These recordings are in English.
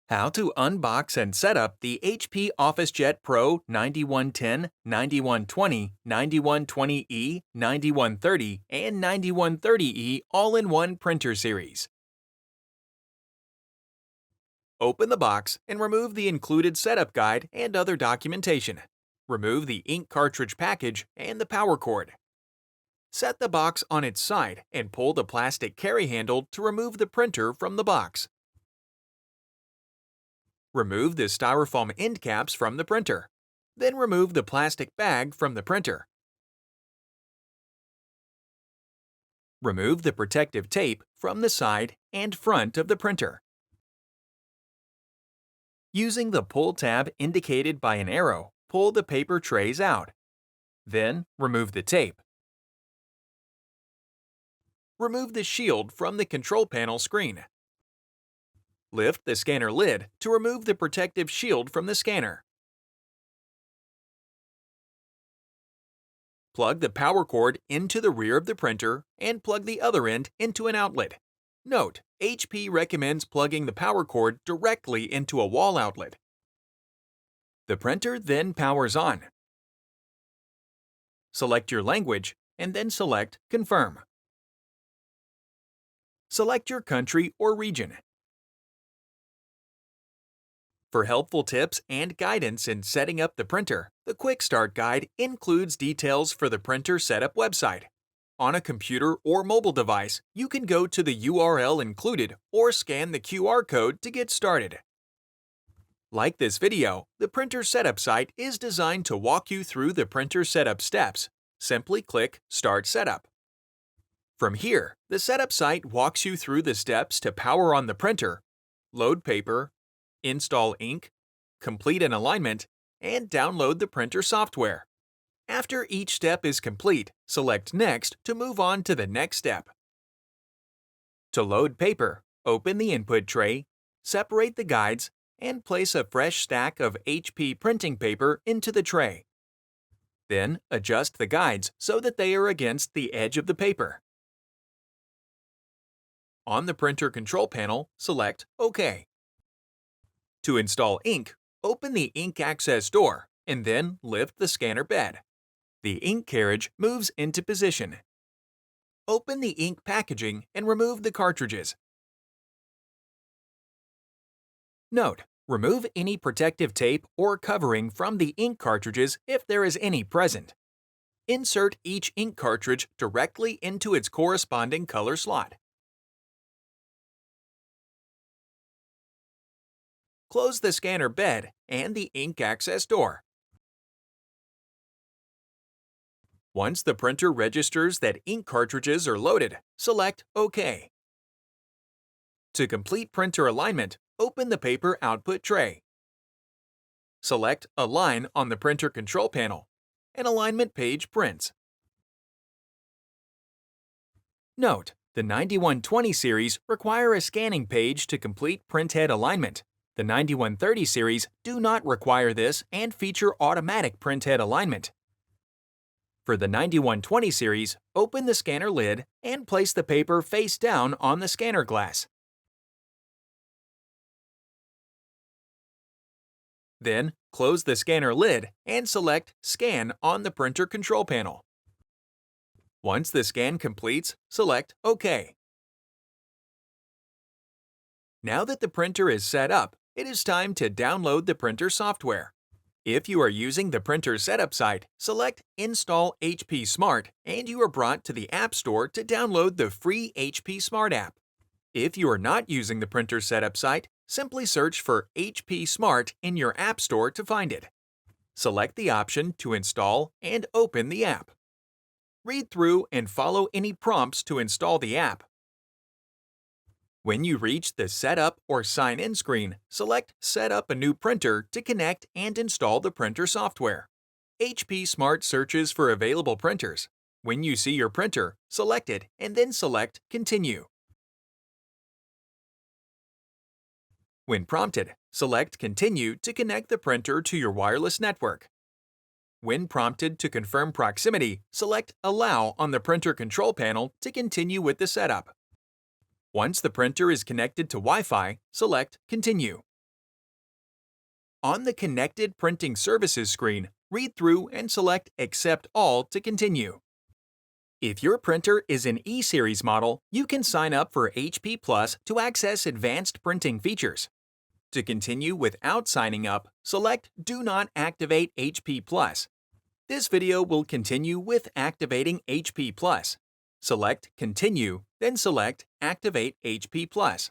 How to unbox and set up the HP OfficeJet Pro 9110, 9120, 9120E, 9130, and 9130E all-in-one printer series. Open the box and remove the included setup guide and other documentation. Remove the ink cartridge package and the power cord. Set the box on its side and pull the plastic carry handle to remove the printer from the box. Remove the styrofoam end caps from the printer. Then remove the plastic bag from the printer. Remove the protective tape from the side and front of the printer. Using the pull tab indicated by an arrow, pull the paper trays out. Then, remove the tape. Remove the shield from the control panel screen. Lift the scanner lid to remove the protective shield from the scanner. Plug the power cord into the rear of the printer and plug the other end into an outlet. Note: HP recommends plugging the power cord directly into a wall outlet. The printer then powers on. Select your language and then select Confirm. Select your country or region. For helpful tips and guidance in setting up the printer, the Quick Start Guide includes details for the printer setup website. On a computer or mobile device, you can go to the URL included or scan the QR code to get started. Like this video, the printer setup site is designed to walk you through the printer setup steps. Simply click Start Setup. From here, the setup site walks you through the steps to power on the printer, load paper, install ink, complete an alignment, and download the printer software. After each step is complete, select Next to move on to the next step. To load paper, open the input tray, separate the guides, and place a fresh stack of HP printing paper into the tray. Then, adjust the guides so that they are against the edge of the paper. On the printer control panel, select OK. To install ink, open the ink access door and then lift the scanner bed. The ink carriage moves into position. Open the ink packaging and remove the cartridges. Note: remove any protective tape or covering from the ink cartridges if there is any present. Insert each ink cartridge directly into its corresponding color slot. Close the scanner bed and the ink access door. Once the printer registers that ink cartridges are loaded, select OK. To complete printer alignment, open the paper output tray. Select Align on the printer control panel. An alignment page prints. Note: the 9120 series require a scanning page to complete printhead alignment. The 9130 series do not require this and feature automatic printhead alignment. For the 9120 series, open the scanner lid and place the paper face down on the scanner glass. Then, close the scanner lid and select Scan on the printer control panel. Once the scan completes, select OK. Now that the printer is set up, it is time to download the printer software. If you are using the printer setup site, select Install HP Smart and you are brought to the App Store to download the free HP Smart app. If you are not using the printer setup site, simply search for HP Smart in your App Store to find it. Select the option to install and open the app. Read through and follow any prompts to install the app. When you reach the Setup or Sign In screen, select Set up a new printer to connect and install the printer software. HP Smart searches for available printers. When you see your printer, select it and then select Continue. When prompted, select Continue to connect the printer to your wireless network. When prompted to confirm proximity, select Allow on the printer control panel to continue with the setup. Once the printer is connected to Wi-Fi, select Continue. On the Connected Printing Services screen, read through and select Accept All to continue. If your printer is an E-Series model, you can sign up for HP Plus to access advanced printing features. To continue without signing up, select Do Not Activate HP Plus. This video will continue with activating HP Plus. Select Continue, then select Activate HP Plus.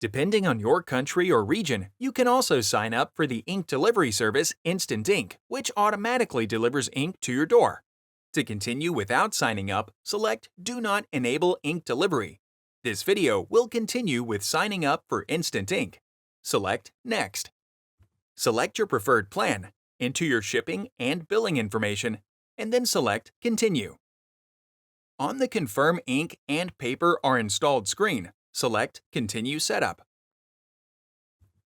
Depending on your country or region, you can also sign up for the ink delivery service Instant Ink, which automatically delivers ink to your door. To continue without signing up, select Do Not Enable Ink Delivery. This video will continue with signing up for Instant Ink. Select Next. Select your preferred plan, enter your shipping and billing information, and then select Continue. On the Confirm Ink and Paper are installed screen, select Continue Setup.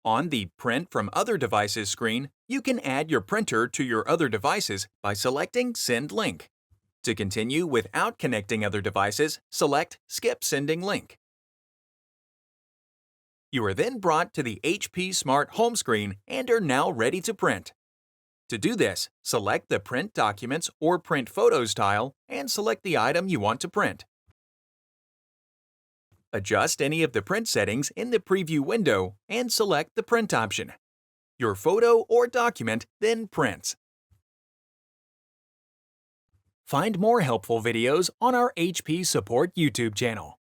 On the Print from Other Devices screen, you can add your printer to your other devices by selecting Send Link. To continue without connecting other devices, select Skip Sending Link. You are then brought to the HP Smart Home screen and are now ready to print. To do this, select the Print Documents or Print Photos tile and select the item you want to print. Adjust any of the print settings in the preview window and select the print option. Your photo or document then prints. Find more helpful videos on our HP Support YouTube channel.